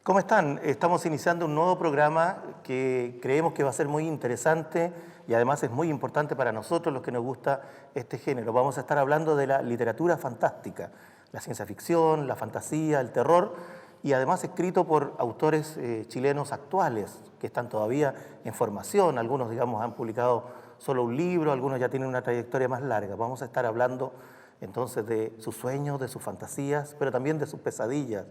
¿Cómo están? Estamos iniciando un nuevo programa que creemos que va a ser muy interesante y además es muy importante para nosotros los que nos gusta este género. Vamos a estar hablando de la literatura fantástica, la ciencia ficción, la fantasía, el terror y además escrito por autores chilenos actuales que están todavía en formación. Algunos, digamos, han publicado solo un libro, algunos ya tienen una trayectoria más larga. Vamos a estar hablando entonces de sus sueños, de sus fantasías, pero también de sus pesadillas,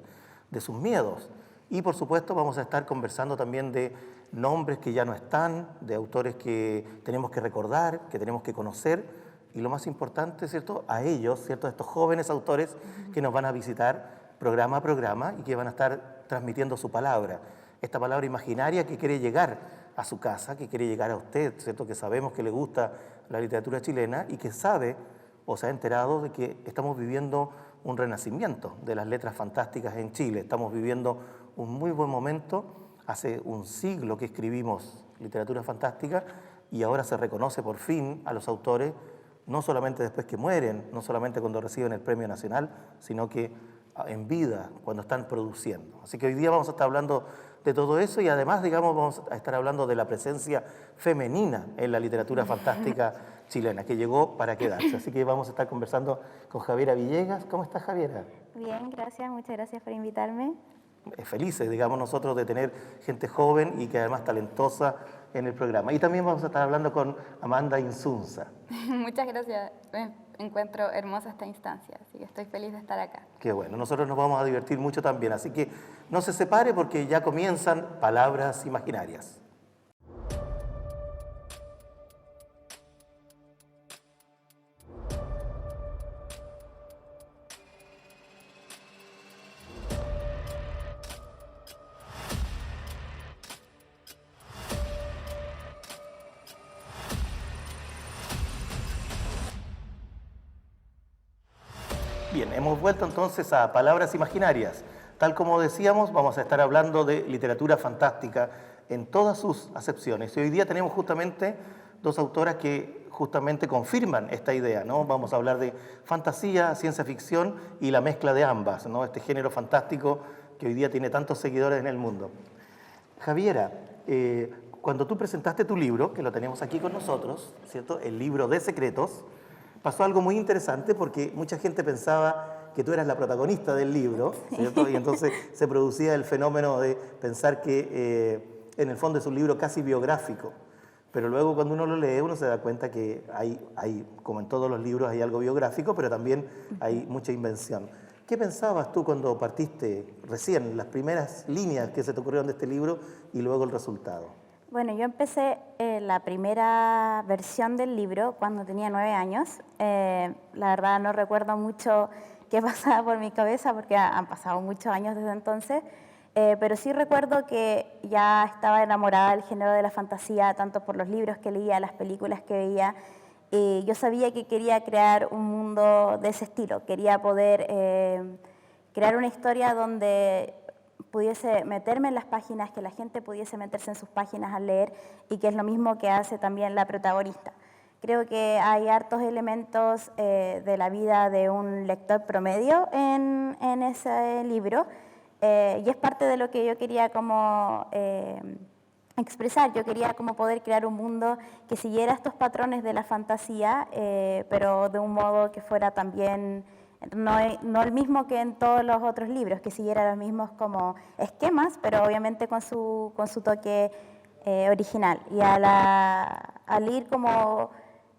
de sus miedos. Y por supuesto vamos a estar conversando también de nombres que ya no están, de autores que tenemos que recordar, que tenemos que conocer y lo más importante, ¿cierto?, a ellos, ¿cierto?, a estos jóvenes autores que nos van a visitar programa a programa y que van a estar transmitiendo su palabra, esta palabra imaginaria que quiere llegar a su casa, que quiere llegar a usted, ¿cierto?, que sabemos que le gusta la literatura chilena y que sabe o se ha enterado de que estamos viviendo un renacimiento de las letras fantásticas en Chile. Estamos viviendo un muy buen momento. Hace un siglo que escribimos literatura fantástica y ahora se reconoce por fin a los autores, no solamente después que mueren, no solamente cuando reciben el premio nacional, sino que en vida, cuando están produciendo. Así que hoy día vamos a estar hablando de todo eso y además, digamos, vamos a estar hablando de la presencia femenina en la literatura fantástica chilena, que llegó para quedarse. Así que vamos a estar conversando con Javiera Villegas. ¿Cómo estás, Javiera? Bien, gracias, muchas gracias por invitarme. Felices, digamos, nosotros de tener gente joven y que además talentosa en el programa. Y también vamos a estar hablando con Amanda Insunza. Muchas gracias, me encuentro hermosa esta instancia, así que estoy feliz de estar acá. Qué bueno, nosotros nos vamos a divertir mucho también, así que no se separe porque ya comienzan Palabras Imaginarias. Bien, hemos vuelto entonces a Palabras Imaginarias. Tal como decíamos, vamos a estar hablando de literatura fantástica en todas sus acepciones. Y hoy día tenemos justamente dos autoras que justamente confirman esta idea, ¿no? Vamos a hablar de fantasía, ciencia ficción y la mezcla de ambas, ¿no? Este género fantástico que hoy día tiene tantos seguidores en el mundo. Javiera, cuando tú presentaste tu libro, que lo tenemos aquí con nosotros, ¿cierto?, el libro de secretos, pasó algo muy interesante porque mucha gente pensaba que tú eras la protagonista del libro, ¿cierto? Y entonces se producía el fenómeno de pensar que en el fondo es un libro casi biográfico. Pero luego cuando uno lo lee, uno se da cuenta que hay, como en todos los libros, hay algo biográfico, pero también hay mucha invención. ¿Qué pensabas tú cuando partiste recién, las primeras líneas que se te ocurrieron de este libro y luego el resultado? Bueno, yo empecé la primera versión del libro cuando tenía 9 años. La verdad no recuerdo mucho qué pasaba por mi cabeza porque han pasado muchos años desde entonces, pero sí recuerdo que ya estaba enamorada del género de la fantasía, tanto por los libros que leía, las películas que veía. Yo sabía que quería crear un mundo de ese estilo, quería poder crear una historia donde pudiese meterme en las páginas, que la gente pudiese meterse en sus páginas a leer y que es lo mismo que hace también la protagonista. Creo que hay hartos elementos de la vida de un lector promedio en ese libro y es parte de lo que yo quería como expresar. Yo quería como poder crear un mundo que siguiera estos patrones de la fantasía, pero de un modo que fuera también no el mismo que en todos los otros libros, que siguiera los mismos como esquemas, pero obviamente con su toque original. Y al ir como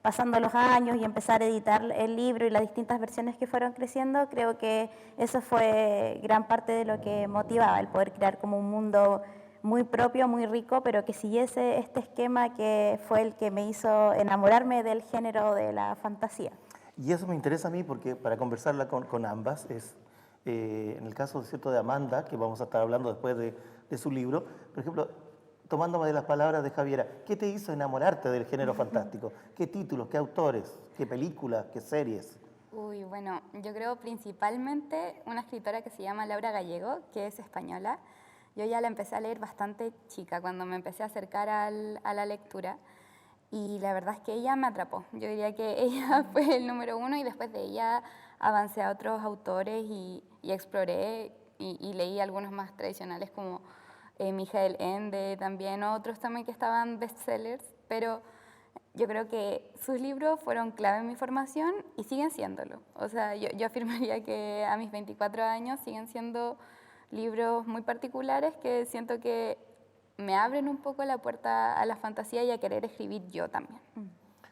pasando los años y empezar a editar el libro y las distintas versiones que fueron creciendo, creo que eso fue gran parte de lo que motivaba, el poder crear como un mundo muy propio, muy rico, pero que siguiese este esquema que fue el que me hizo enamorarme del género de la fantasía. Y eso me interesa a mí porque para conversarla con ambas es, en el caso, ¿cierto?, de Amanda, que vamos a estar hablando después de su libro, por ejemplo, tomándome de las palabras de Javiera, ¿qué te hizo enamorarte del género fantástico? ¿Qué títulos, qué autores, qué películas, qué series? Uy, bueno, yo creo principalmente una escritora que se llama Laura Gallego, que es española. Yo ya la empecé a leer bastante chica, cuando me empecé a acercar a la lectura. Y la verdad es que ella me atrapó. Yo diría que ella fue el número uno y después de ella avancé a otros autores y exploré y leí algunos más tradicionales como Michael Ende, también otros también que estaban bestsellers, pero yo creo que sus libros fueron clave en mi formación y siguen siéndolo. O sea, yo afirmaría que a mis 24 años siguen siendo libros muy particulares que siento que me abren un poco la puerta a la fantasía y a querer escribir yo también.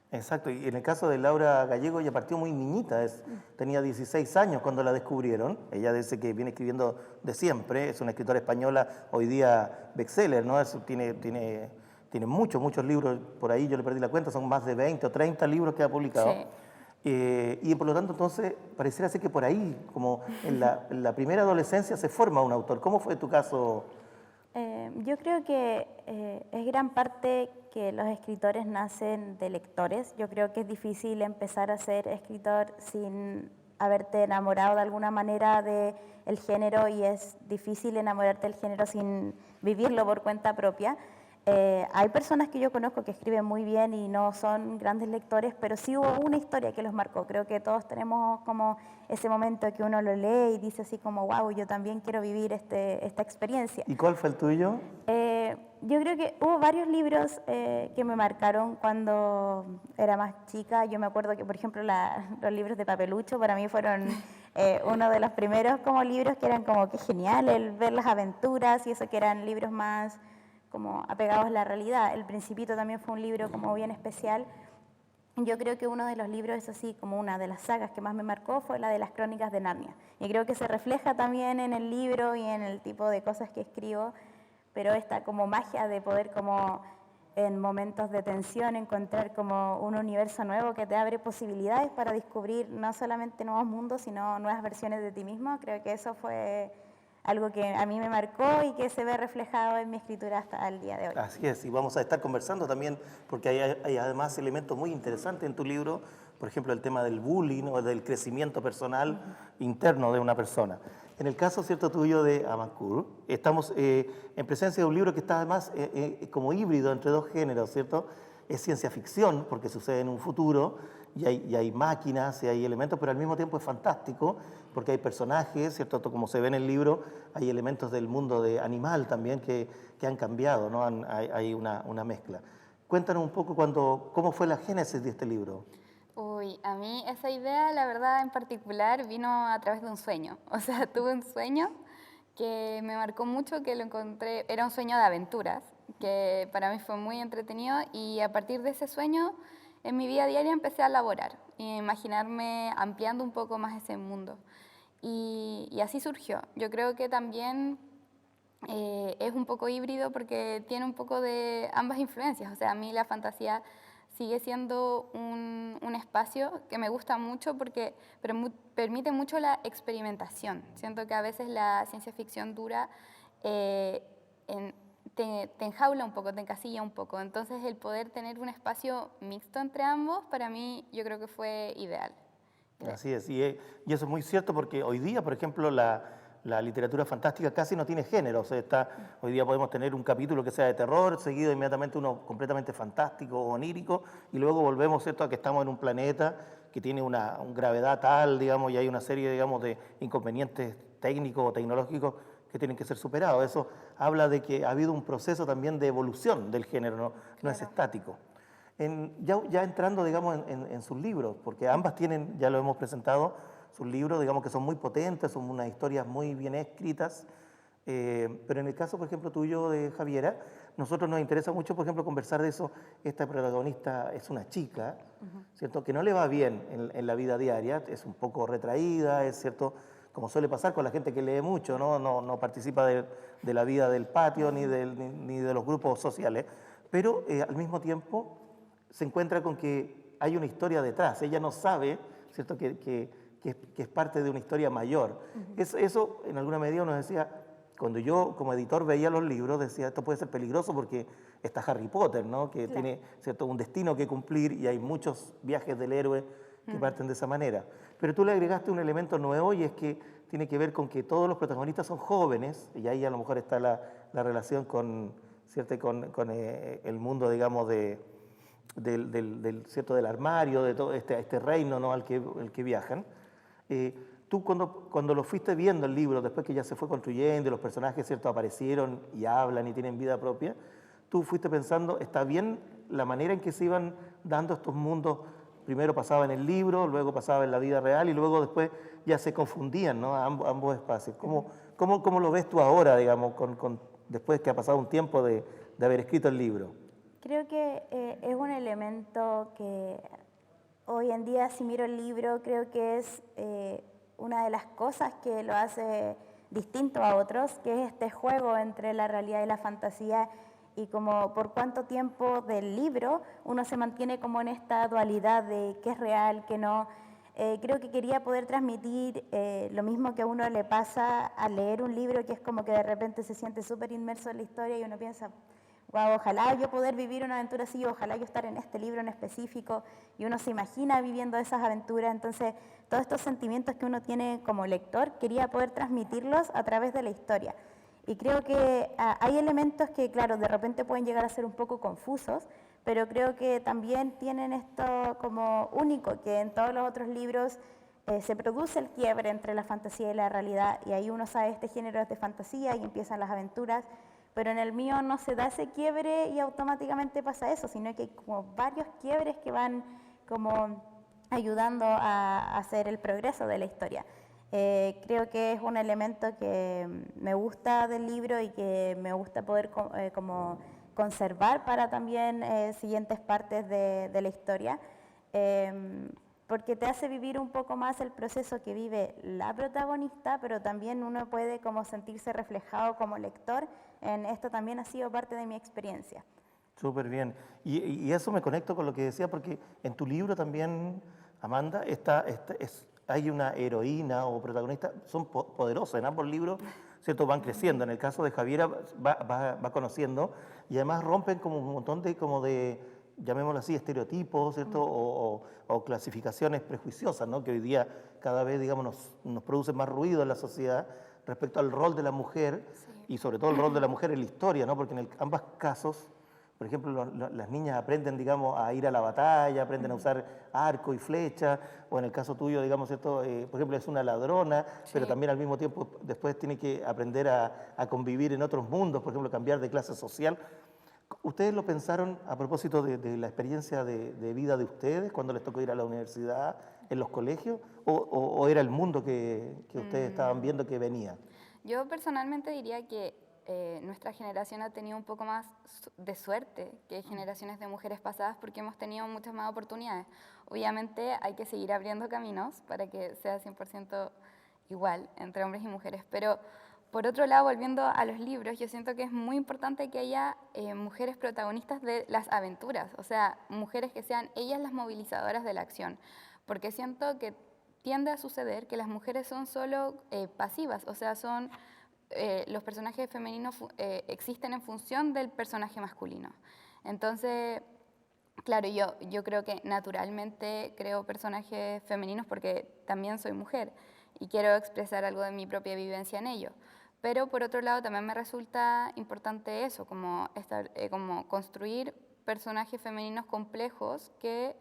Exacto, y en el caso de Laura Gallego, ella partió muy niñita, tenía 16 años cuando la descubrieron. Ella dice que viene escribiendo de siempre, es una escritora española, hoy día bestseller, ¿no? Tiene muchos libros por ahí, yo le perdí la cuenta, son más de 20 o 30 libros que ha publicado. Sí. Y por lo tanto, entonces, pareciera ser que por ahí, como en la primera adolescencia, se forma un autor. ¿Cómo fue tu caso? Yo creo que es gran parte que los escritores nacen de lectores. Yo creo que es difícil empezar a ser escritor sin haberte enamorado de alguna manera del género y es difícil enamorarte del género sin vivirlo por cuenta propia. Hay personas que yo conozco que escriben muy bien y no son grandes lectores, pero sí hubo una historia que los marcó. Creo que todos tenemos como ese momento que uno lo lee y dice así como, wow, yo también quiero vivir esta experiencia. ¿Y cuál fue el tuyo? Yo creo que hubo varios libros que me marcaron cuando era más chica. Yo me acuerdo que, por ejemplo, los libros de Papelucho para mí fueron uno de los primeros como libros que eran como que genial, el ver las aventuras y eso que eran libros más como apegados a la realidad. El Principito también fue un libro como bien especial. Yo creo que uno de los libros, es así como una de las sagas que más me marcó, fue la de las Crónicas de Narnia. Y creo que se refleja también en el libro y en el tipo de cosas que escribo, pero esta como magia de poder como en momentos de tensión encontrar como un universo nuevo que te abre posibilidades para descubrir no solamente nuevos mundos, sino nuevas versiones de ti mismo. Creo que eso fue algo que a mí me marcó y que se ve reflejado en mi escritura hasta el día de hoy. Así es, y vamos a estar conversando también, porque hay además elementos muy interesantes en tu libro, por ejemplo, el tema del bullying o del crecimiento personal interno de una persona. En el caso, cierto, tuyo de Amarcord, estamos en presencia de un libro que está además como híbrido entre dos géneros, ¿cierto? Es ciencia ficción, porque sucede en un futuro, y hay máquinas y hay elementos, pero al mismo tiempo es fantástico, porque hay personajes, ¿cierto? Como se ve en el libro, hay elementos del mundo de animal también que han cambiado, ¿no? Hay una mezcla. Cuéntanos un poco cómo fue la génesis de este libro. Uy, a mí esa idea, la verdad, en particular, vino a través de un sueño. O sea, tuve un sueño que me marcó mucho, que lo encontré, era un sueño de aventuras, que para mí fue muy entretenido y a partir de ese sueño, en mi vida diaria empecé a elaborar y a imaginarme ampliando un poco más ese mundo. Y así surgió. Yo creo que también es un poco híbrido porque tiene un poco de ambas influencias. O sea, a mí la fantasía sigue siendo un espacio que me gusta mucho porque permite mucho la experimentación. Siento que a veces la ciencia ficción dura te enjaula un poco, te encasilla un poco. Entonces el poder tener un espacio mixto entre ambos, para mí yo creo que fue ideal. Así es, y eso es muy cierto porque hoy día, por ejemplo, la literatura fantástica casi no tiene género. O sea, hoy día podemos tener un capítulo que sea de terror, seguido inmediatamente uno completamente fantástico o onírico, y luego volvemos, ¿cierto?, a que estamos en un planeta que tiene una gravedad tal, digamos, y hay una serie, digamos, de inconvenientes técnicos o tecnológicos que tienen que ser superados. Eso habla de que ha habido un proceso también de evolución del género, no es estático. Ya entrando, digamos, en sus libros, porque ambas tienen, ya lo hemos presentado, sus libros, digamos, que son muy potentes, son unas historias muy bien escritas, pero en el caso, por ejemplo, tuyo de Javiera, nosotros nos interesa mucho, por ejemplo, conversar de eso. Esta protagonista es una chica, ¿cierto?, que no le va bien en la vida diaria, es un poco retraída, es cierto, como suele pasar con la gente que lee mucho, no participa de la vida del patio ni de los grupos sociales, pero al mismo tiempo se encuentra con que hay una historia detrás. Ella no sabe, ¿cierto?, que es parte de una historia mayor. Eso, en alguna medida, nos decía, cuando yo como editor veía los libros decía, esto puede ser peligroso porque está Harry Potter, ¿no? Que tiene, ¿cierto?, un destino que cumplir y hay muchos viajes del héroe que parten de esa manera. Pero tú le agregaste un elemento nuevo y es que tiene que ver con que todos los protagonistas son jóvenes y ahí a lo mejor está la relación con, ¿cierto?, con el mundo, digamos, ¿cierto?, del armario, de todo este reino, ¿no?, al que viajan. Tú cuando lo fuiste viendo el libro, después que ya se fue construyendo y los personajes, ¿cierto?, aparecieron y hablan y tienen vida propia, tú fuiste pensando, ¿está bien la manera en que se iban dando estos mundos? Primero pasaba en el libro, luego pasaba en la vida real y luego después ya se confundían, ¿no?, ambos espacios. ¿Cómo lo ves tú ahora, digamos, después que ha pasado un tiempo de haber escrito el libro? Creo que es un elemento que hoy en día, si miro el libro, creo que es una de las cosas que lo hace distinto a otros, que es este juego entre la realidad y la fantasía, y como por cuánto tiempo del libro uno se mantiene como en esta dualidad de qué es real, qué no. Creo que quería poder transmitir lo mismo que a uno le pasa al leer un libro, que es como que de repente se siente súper inmerso en la historia y uno piensa, wow, ojalá yo poder vivir una aventura así, ojalá yo estar en este libro en específico, y uno se imagina viviendo esas aventuras. Entonces todos estos sentimientos que uno tiene como lector, quería poder transmitirlos a través de la historia. Y creo que hay elementos que, claro, de repente pueden llegar a ser un poco confusos, pero creo que también tienen esto como único, que en todos los otros libros se produce el quiebre entre la fantasía y la realidad, y ahí uno sabe este género es de fantasía y empiezan las aventuras, pero en el mío no se da ese quiebre y automáticamente pasa eso, sino que hay como varios quiebres que van como ayudando a hacer el progreso de la historia. Creo que es un elemento que me gusta del libro y que me gusta poder como conservar para también siguientes partes de la historia, porque te hace vivir un poco más el proceso que vive la protagonista, pero también uno puede como sentirse reflejado como lector en esto. También ha sido parte de mi experiencia. Súper bien. Y eso me conecto con lo que decía, porque en tu libro también, Amanda, hay una heroína o protagonista, son poderosas en ambos libros, ¿cierto? Van creciendo. En el caso de Javiera va conociendo y además rompen como un montón de llamémoslo así, estereotipos, ¿cierto? O clasificaciones prejuiciosas, ¿no?, que hoy día cada vez, digamos, nos producen más ruido en la sociedad respecto al rol de la mujer y sobre todo el rol de la mujer en la historia, ¿no? Porque en ambos casos, por ejemplo, las niñas aprenden, digamos, a ir a la batalla, aprenden a usar arco y flecha, o en el caso tuyo, digamos, ¿cierto? Por ejemplo, es una ladrona, pero también al mismo tiempo después tiene que aprender a convivir en otros mundos, por ejemplo, cambiar de clase social. ¿Ustedes lo pensaron a propósito de la experiencia de vida de ustedes cuando les tocó ir a la universidad, en los colegios, o era el mundo que ustedes estaban viendo que venía? Yo personalmente diría que nuestra generación ha tenido un poco más de suerte que generaciones de mujeres pasadas, porque hemos tenido muchas más oportunidades. Obviamente hay que seguir abriendo caminos para que sea 100% igual entre hombres y mujeres, pero por otro lado, volviendo a los libros, yo siento que es muy importante que haya mujeres protagonistas de las aventuras, o sea, mujeres que sean ellas las movilizadoras de la acción, porque siento que tiende a suceder que las mujeres son solo pasivas, o sea, los personajes femeninos existen en función del personaje masculino. Entonces, claro, yo creo que naturalmente creo personajes femeninos porque también soy mujer y quiero expresar algo de mi propia vivencia en ello. Pero por otro lado también me resulta importante eso, como construir personajes femeninos complejos que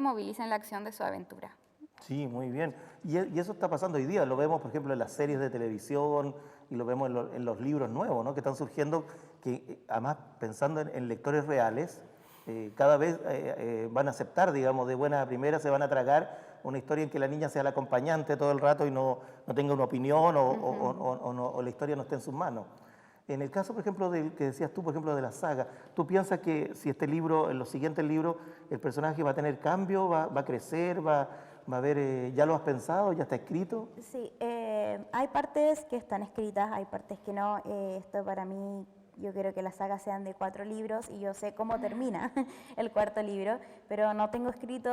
movilicen la acción de su aventura. Sí, muy bien. Y eso está pasando hoy día, lo vemos por ejemplo en las series de televisión y lo vemos en los libros nuevos, ¿no?, que están surgiendo, que además pensando en lectores reales, cada vez van a aceptar, digamos, de buena primera se van a tragar una historia en que la niña sea la acompañante todo el rato y no tenga una opinión o la historia no esté en sus manos. En el caso, por ejemplo, del que decías tú, por ejemplo, de la saga, ¿tú piensas que si este libro, en los siguientes libros, el personaje va a tener cambio, va a crecer, va a haber, ya lo has pensado, ya está escrito? Sí, hay partes que están escritas, hay partes que no. Esto para mí, yo quiero que las sagas sean de 4 libros y yo sé cómo termina el cuarto libro, pero no tengo escrito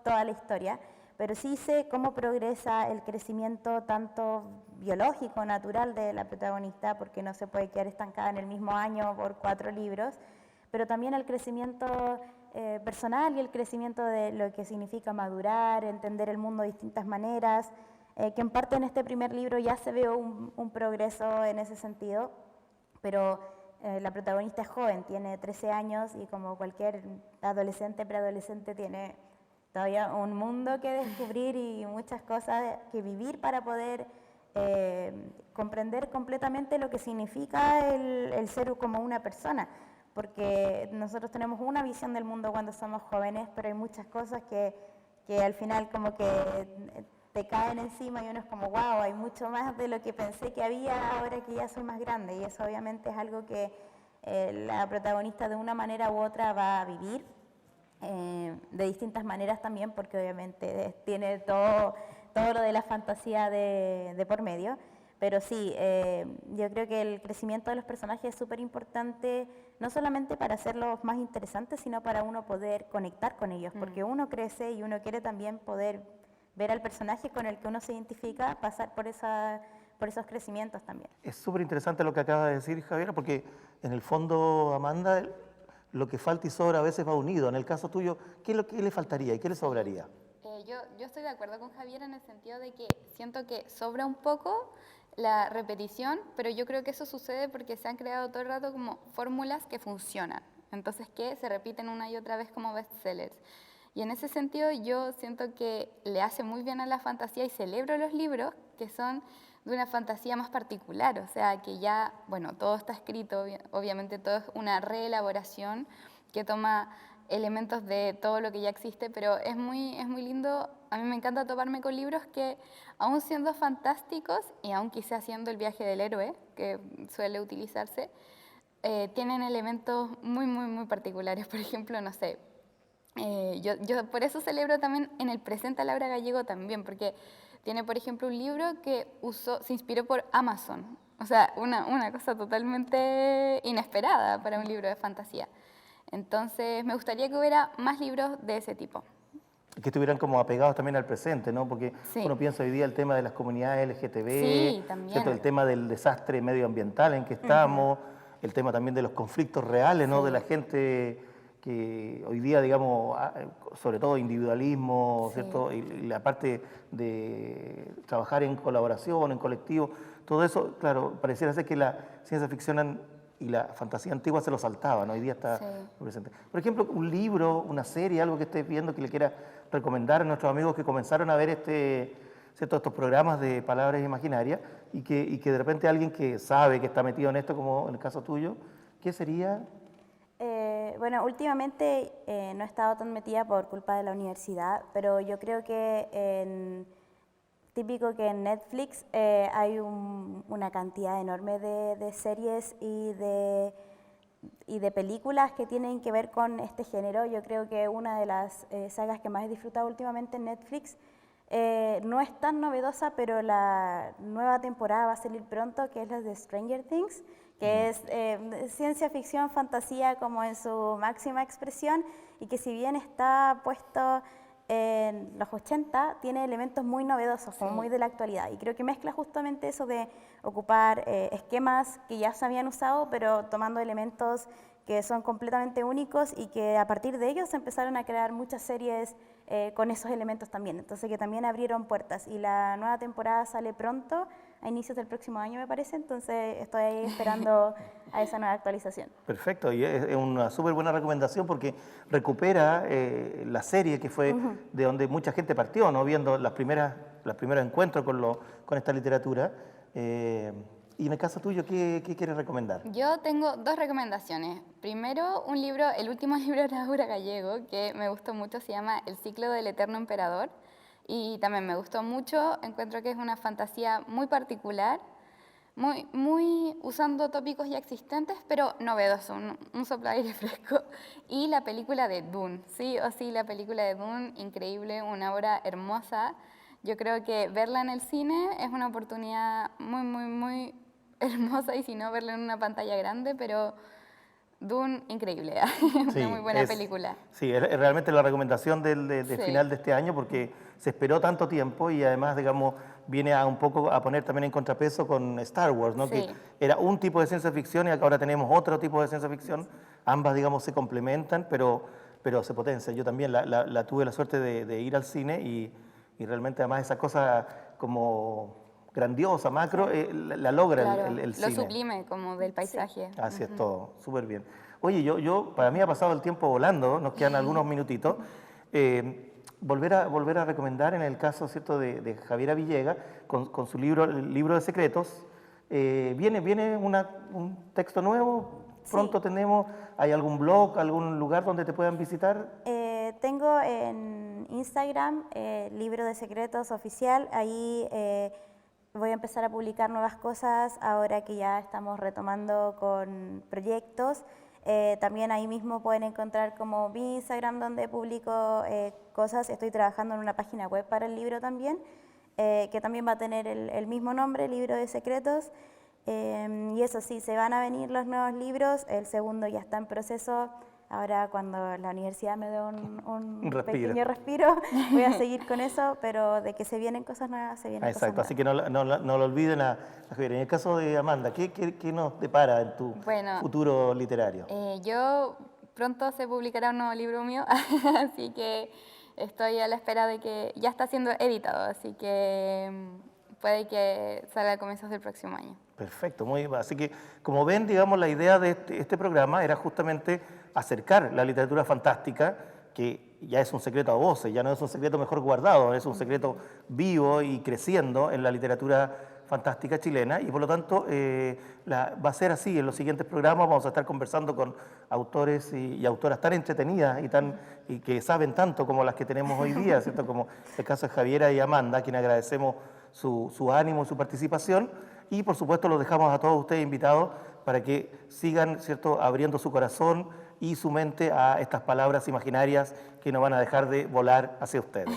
toda la historia. pero sí sé cómo progresa el crecimiento tanto biológico, natural de la protagonista, porque no se puede quedar estancada en el mismo año por 4 libros, pero también el crecimiento personal y el crecimiento de lo que significa madurar, entender el mundo de distintas maneras, que en parte en este primer libro ya se ve un progreso en ese sentido, pero la protagonista es joven, tiene 13 años y como cualquier adolescente, preadolescente, tiene todavía un mundo que descubrir y muchas cosas que vivir para poder comprender completamente lo que significa el ser como una persona, porque nosotros tenemos una visión del mundo cuando somos jóvenes, pero hay muchas cosas que al final como que te caen encima y uno es como, wow, hay mucho más de lo que pensé que había ahora que ya soy más grande, y eso obviamente es algo que la protagonista de una manera u otra va a vivir, de distintas maneras también, porque obviamente tiene todo lo de la fantasía de por medio. Pero sí, yo creo que el crecimiento de los personajes es súper importante, no solamente para hacerlos más interesantes, sino para uno poder conectar con ellos, porque uno crece y uno quiere también poder ver al personaje con el que uno se identifica, pasar por esos crecimientos también. Es súper interesante lo que acaba de decir Javiera, porque en el fondo, Amanda, lo que falta y sobra a veces va unido. En el caso tuyo, ¿qué es lo que le faltaría y qué le sobraría? Yo estoy de acuerdo con Javier en el sentido de que siento que sobra un poco la repetición, pero yo creo que eso sucede porque se han creado todo el rato como fórmulas que funcionan, entonces que se repiten una y otra vez como bestsellers. Y en ese sentido yo siento que le hace muy bien a la fantasía y celebro los libros que son de una fantasía más particular, o sea, que ya, bueno, todo está escrito, obviamente todo es una reelaboración que toma elementos de todo lo que ya existe, pero es muy lindo, a mí me encanta toparme con libros que, aún siendo fantásticos y aún quizá haciendo el viaje del héroe, que suele utilizarse, tienen elementos muy particulares. Por ejemplo, no sé, yo por eso celebro también en el presente a Laura Gallego también, porque tiene, por ejemplo, un libro que se inspiró por Amazon, o sea, una cosa totalmente inesperada para un libro de fantasía. Entonces, me gustaría que hubiera más libros de ese tipo. Que estuvieran como apegados también al presente, ¿no? Porque Sí. uno piensa hoy día el tema de las comunidades LGTB, Sí, también. ¿cierto? El tema del desastre medioambiental en que estamos, el tema también de los conflictos reales, ¿no? Sí. De la gente que hoy día, digamos, sobre todo individualismo, Sí. ¿cierto? Y la parte de trabajar en colaboración, en colectivo, todo eso, claro, pareciera ser que la ciencia ficción y la fantasía antigua se lo saltaban, hoy día está presente. Por ejemplo, un libro, una serie, algo que estés viendo que le quiera recomendar a nuestros amigos que comenzaron a ver ¿cierto? Estos programas de palabras imaginarias y que de repente alguien que sabe que está metido en esto, como en el caso tuyo, ¿qué sería? Bueno, últimamente no he estado tan metida por culpa de la universidad, pero yo creo que típico que en Netflix hay una cantidad enorme de series y de películas que tienen que ver con este género. Yo creo que una de las sagas que más he disfrutado últimamente en Netflix no es tan novedosa, pero la nueva temporada va a salir pronto, que es la de Stranger Things, que es ciencia ficción, fantasía como en su máxima expresión, y que si bien está puesto en los 80, tiene elementos muy novedosos, como muy de la actualidad. Y creo que mezcla justamente eso de ocupar esquemas que ya se habían usado, pero tomando elementos que son completamente únicos y que a partir de ellos se empezaron a crear muchas series con esos elementos también. Entonces que también abrieron puertas. Y la nueva temporada sale pronto, a inicios del próximo año me parece, entonces estoy ahí esperando a esa nueva actualización. Perfecto, y es una súper buena recomendación porque recupera la serie que fue de donde mucha gente partió, ¿no? Viendo los primeros encuentros con esta literatura. Y en el caso tuyo, ¿qué quieres recomendar? Yo tengo 2 recomendaciones. Primero, un libro, el último libro de Laura Gallego, que me gustó mucho, se llama El ciclo del eterno emperador. Y también me gustó mucho, encuentro que es una fantasía muy particular, muy usando tópicos ya existentes, pero novedoso, un soplo de aire fresco. Y la película de Dune, sí o sí, la película de Dune, increíble, una obra hermosa. Yo creo que verla en el cine es una oportunidad muy hermosa, y si no, verla en una pantalla grande, pero Dune, increíble, Sí, una muy buena es- película. Sí, es realmente la recomendación de Sí. final de este año porque se esperó tanto tiempo y además, digamos, viene a un poco a poner también en contrapeso con Star Wars, ¿no? Que Sí. era un tipo de ciencia ficción y ahora tenemos otro tipo de ciencia ficción. Ambas, digamos, se complementan, pero se potencian. Yo también tuve la suerte de ir al cine y realmente además esa cosa como grandiosa, macro, la logra Claro, el lo cine. sublime como del paisaje. Así es todo, súper bien. Oye, para mí ha pasado el tiempo volando, nos quedan algunos minutitos. Volver a recomendar en el caso, ¿cierto?, de Javiera Villegas, con su libro, el libro de secretos. Viene un texto nuevo, pronto tenemos, ¿hay algún blog, algún lugar donde te puedan visitar? Tengo en Instagram Libro de Secretos Oficial, ahí voy a empezar a publicar nuevas cosas ahora que ya estamos retomando con proyectos. También ahí mismo pueden encontrar como mi Instagram donde publico cosas. Estoy trabajando en una página web para el libro también, que también va a tener el mismo nombre, Libro de Secretos. Y eso sí, se van a venir los nuevos libros, el segundo ya está en proceso. Ahora cuando la universidad me dé un respiro. pequeño respiro, voy a seguir con eso, pero de que se vienen cosas nuevas, se vienen Exacto, cosas así nuevas. que no lo olviden a Javiera. En el caso de Amanda, ¿qué nos depara en tu Bueno, futuro literario? Yo pronto se publicará un nuevo libro mío, así que estoy a la espera de que ya está siendo editado, así que puede que salga a comienzos del próximo año. Perfecto, muy bien. Así que, como ven, digamos, la idea de este programa era justamente acercar la literatura fantástica, que ya es un secreto a voces, ya no es un secreto mejor guardado, es un secreto vivo y creciendo en la literatura fantástica chilena, y por lo tanto va a ser así. En los siguientes programas vamos a estar conversando con autores y autoras tan entretenidas y que saben tanto como las que tenemos hoy día, ¿cierto? Como el caso de Javiera y Amanda, a quien agradecemos su ánimo y su participación. Y por supuesto los dejamos a todos ustedes invitados para que sigan, ¿cierto?, abriendo su corazón y su mente a estas palabras imaginarias que no van a dejar de volar hacia ustedes.